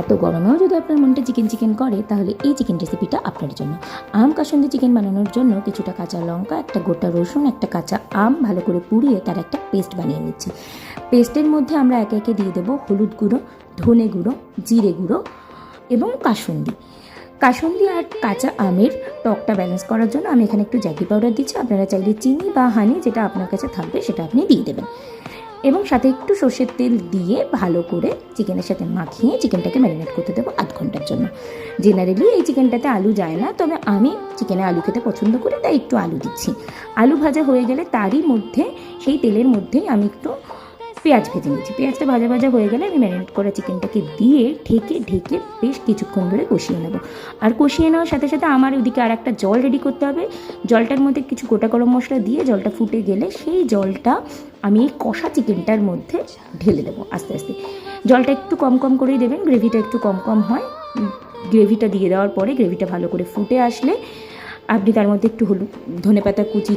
এত গরমেও যদি আপনার মনটা চিকেন চিকেন করে তাহলে এই চিকেন রেসিপিটা আপনার জন্য। আম কাসুন্দি চিকেন বানানোর জন্য কিছুটা কাঁচা লঙ্কা, একটা গোটা রসুন, একটা কাঁচা আম ভালো করে পুড়িয়ে তার একটা পেস্ট বানিয়ে নিচ্ছি। পেস্টের মধ্যে আমরা একে একে দিয়ে দেবো হলুদ গুঁড়ো, ধনে গুঁড়ো, জিরে গুঁড়ো এবং কাসুন্দি আর কাঁচা আমের টকটা ব্যালেন্স করার জন্য আমি এখানে একটু জ্যাগি পাউডার দিচ্ছি। আপনারা চাইলে চিনি বা হানি যেটা আপনার কাছে থাকবে সেটা আপনি দিয়ে দেবেন এবং সাথে একটু সর্ষের তেল দিয়ে ভালো করে চিকেনের সাথে মাখিয়ে চিকেনটাকে ম্যারিনেট করতে দেবো 8 ঘন্টার জন্য। জেনারেলি এই চিকেনটাতে আলু যায় না, তবে আমি চিকেনে আলু খেতে পছন্দ করি তাই একটু আলু দিচ্ছি। আলু ভাজা হয়ে গেলে তারই মধ্যে সেই তেলের মধ্যেই আমি একটু পেঁয়াজ ভেজে নিচ্ছি। পেঁয়াজটা ভাজা ভাজা হয়ে গেলে আমি ম্যারিনেট করা চিকেনটাকে দিয়ে ঢেকে বেশ কিছুক্ষণ ধরে কষিয়ে নেব। আর কষিয়ে নেওয়ার সাথে সাথে আমার ওদিকে আর একটা জল রেডি করতে হবে। জলটার মধ্যে কিছু গোটা গরম মশলা দিয়ে জলটা ফুটে গেলে সেই জলটা আমি এই কষা চিকেনটার মধ্যে ঢেলে দেবো আস্তে আস্তে। জলটা একটু কম কম করেই দেবেন, গ্রেভিটা একটু কম কম হয়। গ্রেভিটা দিয়ে দেওয়ার পরে গ্রেভিটা ভালো করে ফুটে আসলে আপনি তার মধ্যে একটু হলুদ, ধনেপাতা কুচি